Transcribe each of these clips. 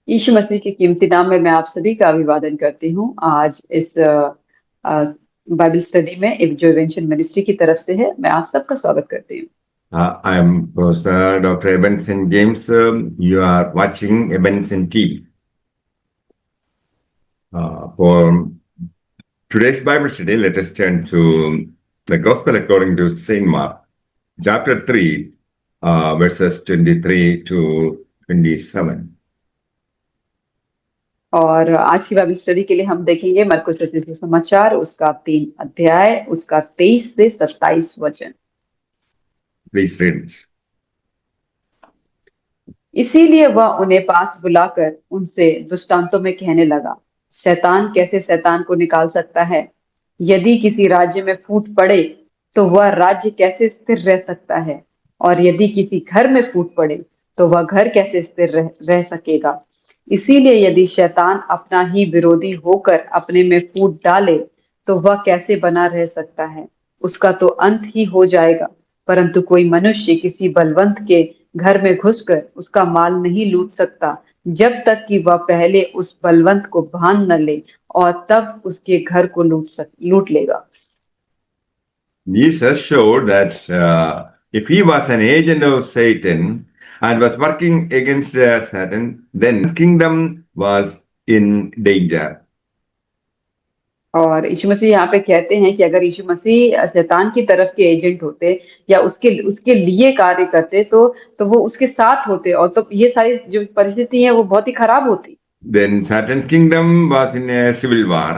यीशु मसीह के कीमती नाम में मैं आप सभी का अभिवादन करती हूँ। आज इस बाइबल स्टडी में एक जो इवेंशन मिनिस्ट्री की तरफ से है, मैं आप सबका स्वागत करती हूँ। I am Professor Dr. Ebenson James. You are watching Ebenson TV. For today's Bible study, let us turn to the Gospel according to St. Mark, chapter 3, verses 23 to 27. और आज की बाइबल स्टडी के लिए हम देखेंगे मरकुस रचित सुसमाचार, उसका 3 अध्याय, उसका 23 से 27 वचन। Please read it. इसीलिए वह उन्हें पास बुलाकर उनसे दृष्टांतों में कहने लगा, शैतान कैसे शैतान को निकाल सकता है? यदि किसी राज्य में फूट पड़े तो वह राज्य कैसे स्थिर रह सकता है? और यदि किसी घर में फूट पड़े तो वह घर कैसे स्थिर रह सकेगा? इसीलिए यदि शैतान अपना ही विरोधी होकर अपने में फूट डाले तो वह कैसे बना रह सकता है? उसका तो अंत ही हो जाएगा। परंतु कोई मनुष्य किसी बलवंत के घर में घुसकर उसका माल नहीं लूट सकता, जब तक कि वह पहले उस बलवंत को बांध न ले, और तब उसके घर को लूट लेगा। Jesus showed that if he was an agent of Satan and was working against Satan, then his kingdom was in danger. और यीशु मसीह यहाँ पे कहते हैं कि अगर यीशु मसीह शैतान की तरफ के एजेंट होते या उसके उसके लिए कार्य करते तो वो उसके साथ होते, और तो ये सारी जो परिस्थिति है वो बहुत ही खराब होती। Then Satan's kingdom was in a civil war.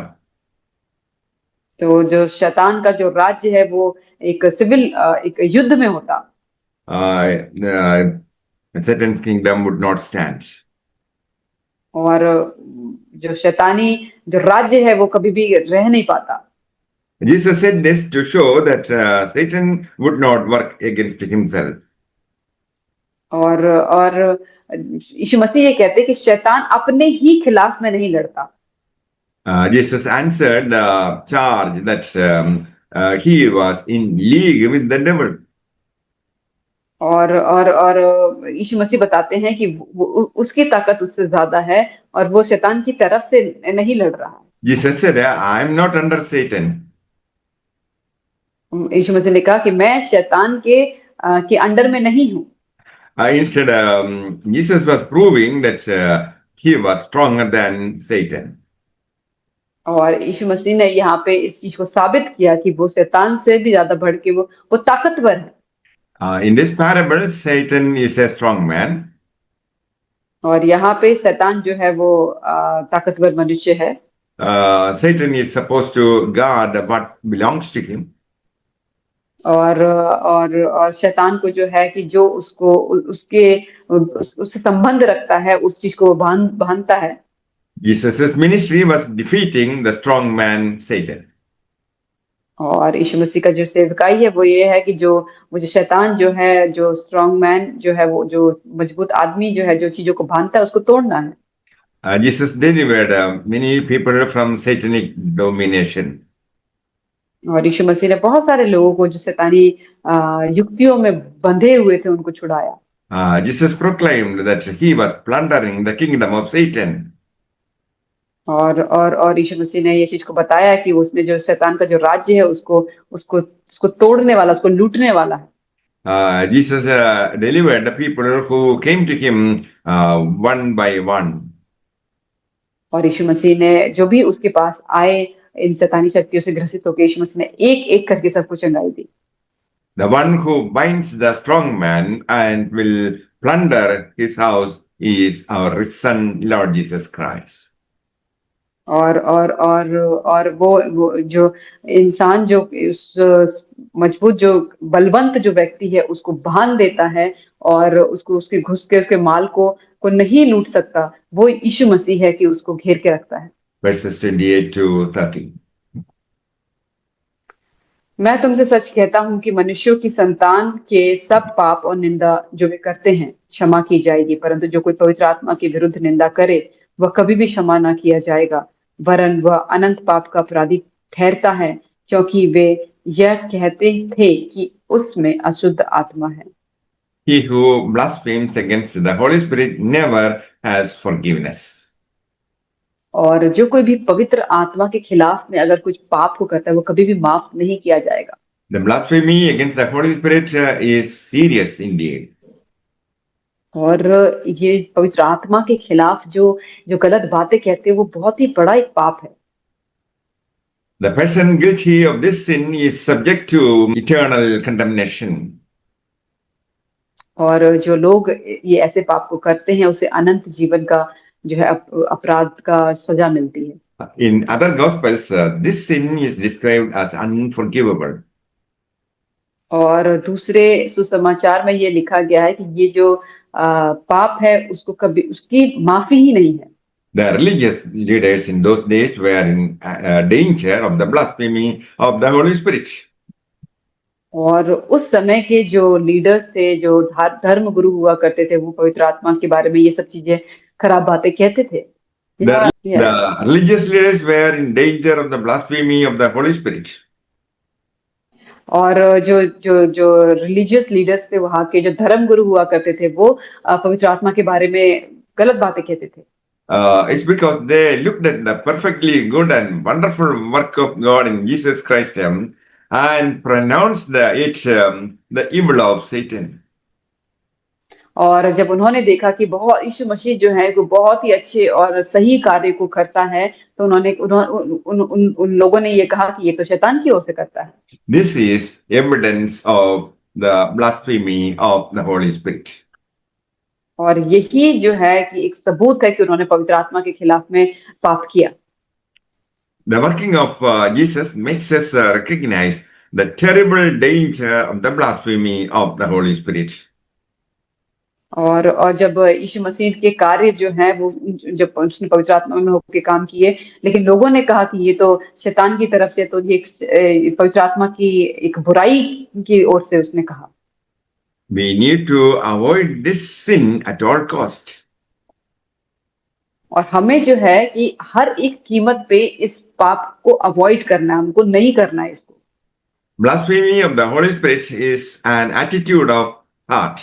तो जो शैतान का जो राज्य है वो एक एक युद्ध में होता। Satan's kingdom would not stand. और जो शैतानी जो राज्य है वो कभी भी रह नहीं पाता। Jesus said this to show that Satan would not work against himself. और यीशु मसीह ये कहते हैं कि शैतान अपने ही खिलाफ में नहीं लड़ता। Jesus answered the charge that he was in league with the devil. और यीशु मसीह बताते हैं कि उसकी ताकत उससे ज्यादा है और वो शैतान की तरफ से नहीं लड़ रहा। Jesus said, I am not under Satan. यीशु मसीह ने कहा कि मैं शैतान के अंडर में नहीं हूँ। Instead, Jesus was proving that he was stronger than Satan. और यीशु मसीह ने यहाँ पे इस चीज को साबित किया कि वो शैतान से भी ज्यादा बढ़ के वो ताकतवर है। In this parable, Satan is a strong man. और यहाँ पे शैतान जो है वो ताकतवर मनुष्य है। Satan is supposed to guard what belongs to him. और शैतान को जो है कि जो उसको उससे संबंध रखता है उस चीज को बांधता है। Jesus' ministry was defeating the strong man Satan. और यीशु मसीह का जो सेवकाई है वो ये है कि जो वो जो शैतान जो है, जो स्ट्रॉन्ग मैन जो है, वो जो मजबूत आदमी जो है, जो चीजों को बांधता है उसको तोड़ना है। Jesus delivered many people from satanic domination. और यीशु मसीह ने बहुत सारे लोगों को जो शैतानी युक्तियों में बंधे हुए थे उनको छुड़ाया। Jesus proclaimed that he was plundering the kingdom of Satan. और यीशु मसीह ने ये चीज को बताया कि उसने जो शैतान का जो राज्य है उसको उसको उसको तोड़ने वाला, उसको लूटने वाला है। Jesus delivered the people who came to him one by one. और यीशु मसीह ने जो भी उसके पास आए इन शैतानी शक्तियों से ग्रसित होकर, यीशु मसीह ने एक एक करके सबको चंगाई दी। The one who binds the strong man and will plunder his house is our risen Lord Jesus Christ. और वो जो इंसान जो उस मजबूत जो बलवंत जो व्यक्ति है उसको बांध देता है और उसको उसके घुस के उसके माल को नहीं लूट सकता, वो यीशु मसीह है कि उसको घेर के रखता है। Verses 28 to 30. मैं तुमसे सच कहता हूँ कि मनुष्यों की संतान के सब पाप और निंदा जो वे करते हैं क्षमा की जाएगी, परंतु जो कोई पवित्र आत्मा के विरुद्ध निंदा करे वह कभी भी क्षमा ना किया जाएगा, वरन वह अनंत पाप का अपराधी ठहरता है, क्योंकि वे यह कहते थे कि उसमें अशुद्ध आत्मा है। He who blasphemes against the Holy Spirit never has forgiveness. और जो कोई भी पवित्र आत्मा के खिलाफ में अगर कुछ पाप को करता है वो कभी भी माफ नहीं किया जाएगा। The blasphemy against the Holy Spirit is serious indeed. और ये पवित्र आत्मा के खिलाफ जो जो गलत बातें कहते हैं वो बहुत ही बड़ा एक पाप है। The person guilty of this sin is subject to eternal condemnation. और जो लोग ये ऐसे पाप को करते हैं उसे अनंत जीवन का जो है अपराध का सजा मिलती है। In other Gospels, this sin is described as unforgivable. और दूसरे सुसमाचार में ये लिखा गया है कि ये जो पाप है उसको कभी उसकी माफी ही नहीं है। The religious leaders in those days were in danger of the blasphemy of the Holy Spirit. और उस समय के जो लीडर्स थे, जो धर्म गुरु हुआ करते थे, वो पवित्र आत्मा के बारे में ये सब चीजें खराब बातें कहते थे। The religious leaders were in danger of the blasphemy of the Holy Spirit. और जो जो जो रिलीजियस लीडर्स थे वहाँ के, जो धर्म गुरु हुआ करते थे, वो पवित्र आत्मा के बारे में गलत बातें कहते थे। It's because they looked at the perfectly good and wonderful work of God in Jesus Christ and pronounced the evil of Satan. और जब उन्होंने देखा कि बहुत यीशु मसीह जो है वो बहुत ही अच्छे और सही कार्य को करता है, तो उन लोगों ने ये कहा कि ये तो शैतान की ओर से करता है। This is evidence of the blasphemy of the Holy Spirit. और यही जो है कि एक सबूत है कि उन्होंने पवित्र आत्मा के खिलाफ में पाप किया। The working of Jesus makes us recognize the terrible danger of the blasphemy of the Holy Spirit. और जब यीशु मसीह के कार्य जो है वो जब उसने पवित्र आत्मा में होकर काम किए, लेकिन लोगों ने कहा कि ये तो शैतान की तरफ से, तो ये पवित्र आत्मा की एक बुराई की ओर से उसने कहा। We need to avoid this sin at all cost. और हमें जो है कि हर एक कीमत पे इस पाप को अवॉइड करना है, हमको नहीं करना है इसको। Blasphemy of the Holy Spirit is an attitude of heart.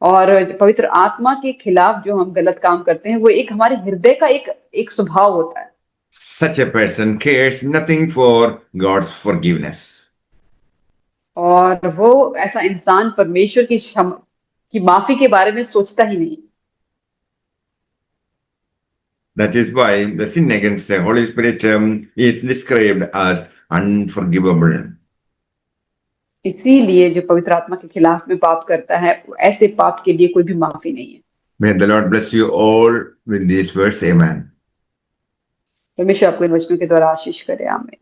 और पवित्र आत्मा के खिलाफ जो हम गलत काम करते हैं वो एक हमारे हृदय का एक स्वभाव होता है। Such a person cares nothing for God's forgiveness. और वो ऐसा इंसान परमेश्वर की माफी के बारे में सोचता ही नहीं। That is why the sin against the Holy Spirit is described as unforgivable. इसीलिए जो पवित्र आत्मा के खिलाफ में पाप करता है, ऐसे पाप के लिए कोई भी माफी नहीं है। May the Lord bless you all with these words. Amen. परमेश्वर आपको इन वचनों के द्वारा आशीष करे। आमीन।